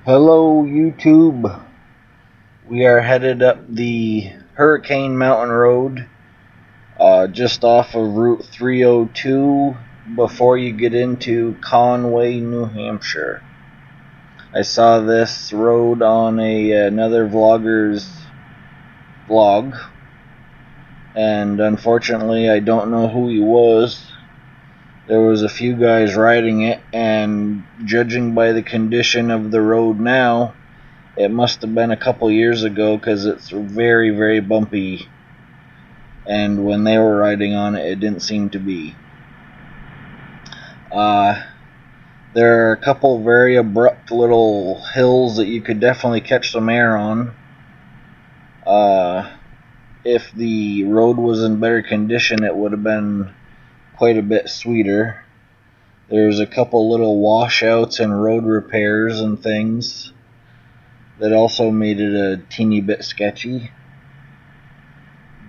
Hello YouTube. We are headed up the Hurricane Mountain Road just off of Route 302 before you get into Conway, New Hampshire. I saw this road on another vlogger's vlog, and unfortunately I don't know who he was. There was a few guys riding it, and judging by the condition of the road now, it must have been a couple years ago because it's very, very bumpy. And when they were riding on it, it didn't seem to be. There are a couple very abrupt little hills that you could definitely catch some air on. If the road was in better condition, it would have been quite a bit sweeter. There's a couple little washouts and road repairs and things that also made it a teeny bit sketchy.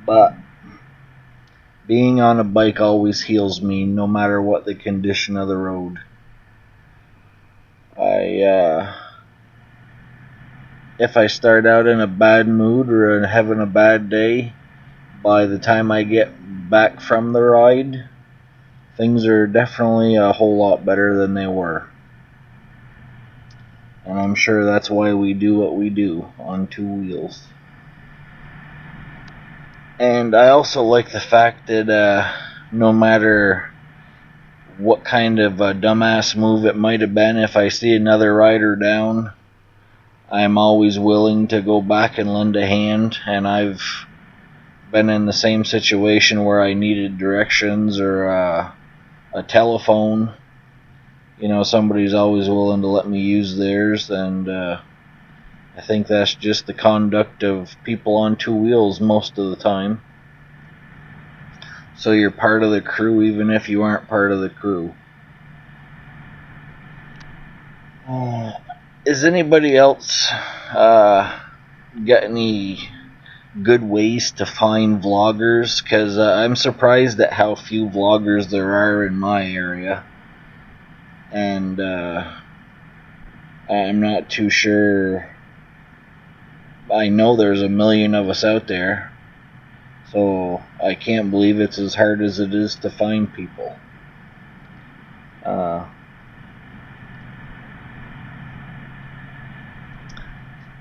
But being on a bike always heals me, no matter what the condition of the road. If I start out in a bad mood or having a bad day, by the time I get back from the ride, things are definitely a whole lot better than they were. And I'm sure that's why we do what we do on two wheels. And I also like the fact that no matter what kind of a dumbass move it might have been, if I see another rider down, I'm always willing to go back and lend a hand. And I've been in the same situation where I needed directions or a telephone. You know, somebody's always willing to let me use theirs, and I think that's just the conduct of people on two wheels most of the time. So you're part of the crew even if you aren't part of the crew. Is anybody else got any good ways to find vloggers? Because I'm surprised at how few vloggers there are in my area. And I'm not too sure. I know there's a million of us out there, so I can't believe it's as hard as it is to find people.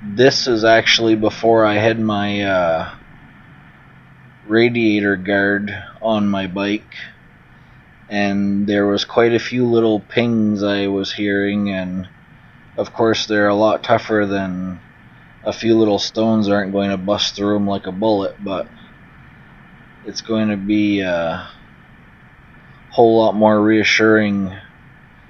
This is actually before I had my radiator guard on my bike, and there was quite a few little pings I was hearing, and of course they're a lot tougher than a few little stones. Aren't going to bust through them like a bullet, but it's going to be a whole lot more reassuring.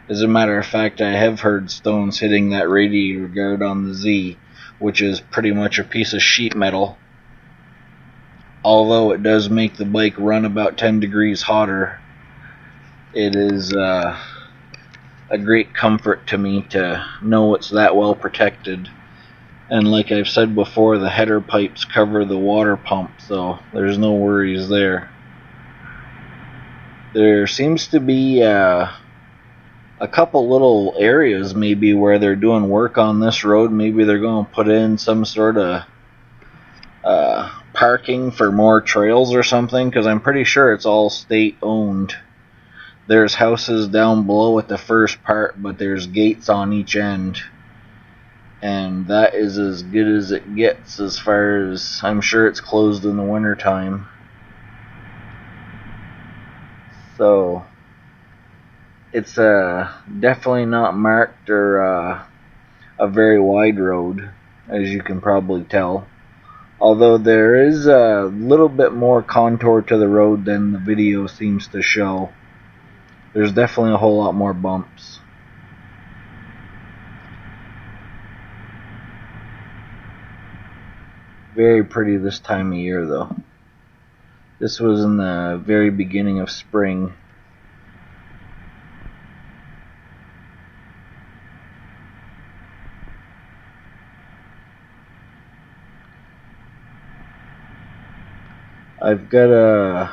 As a matter of fact, I have heard stones hitting that radiator guard on the Z, which is pretty much a piece of sheet metal. Although it does make the bike run about 10 degrees hotter, it is a great comfort to me to know it's that well protected. And like I've said before, the header pipes cover the water pump, so there's no worries there. There seems to be a couple little areas maybe where they're doing work on this road. Maybe they're going to put in some sort of parking for more trails or something, because I'm pretty sure it's all state owned. There's houses down below at the first part, but there's gates on each end, and that is as good as it gets, as far as I'm sure it's closed in the wintertime. So it's definitely not marked or a very wide road, as you can probably tell. Although there is a little bit more contour to the road than the video seems to show. There's definitely a whole lot more bumps. Very pretty this time of year though. This was in the very beginning of spring. I've got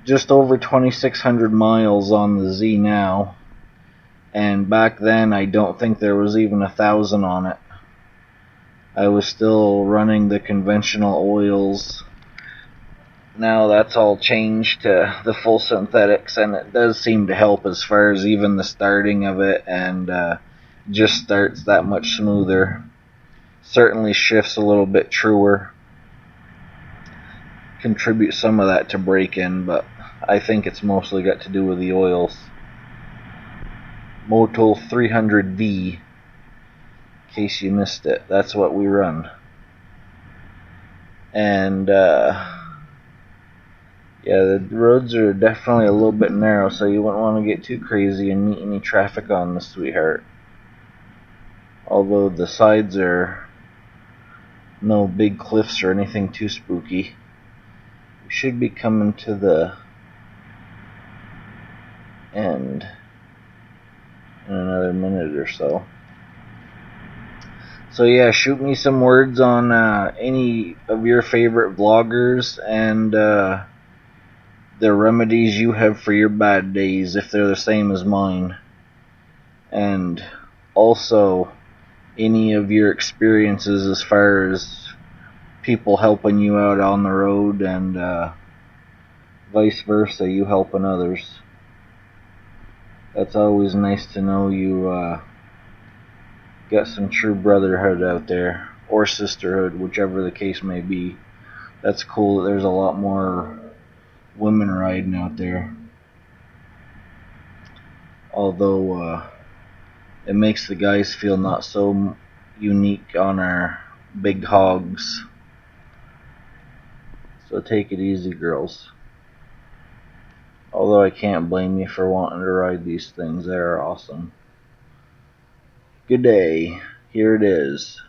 just over 2,600 miles on the Z now, And back then, I don't think there was even 1,000 on it. I was still running the conventional oils. Now that's all changed to the full synthetics, and it does seem to help as far as even the starting of it, and just starts that much smoother. Certainly shifts a little bit truer. Contribute some of that to break in, but I think it's mostly got to do with the oils. Motul 300V, in case you missed it, that's what we run. And yeah, the roads are definitely a little bit narrow, so you wouldn't want to get too crazy and meet any traffic on the sweetheart. Although the sides are no big cliffs or anything too spooky. We should be coming to the end in another minute or so. So yeah, shoot me some words on any of your favorite vloggers and the remedies you have for your bad days, if they're the same as mine. And also any of your experiences as far as people helping you out on the road, and vice versa, you helping others. That's always nice to know you got some true brotherhood out there, or sisterhood, whichever the case may be. That's cool that there's a lot more women riding out there. Although it makes the guys feel not so unique on our big hogs. So take it easy, girls. Although I can't blame you for wanting to ride these things, they are awesome. Good day. Here it is.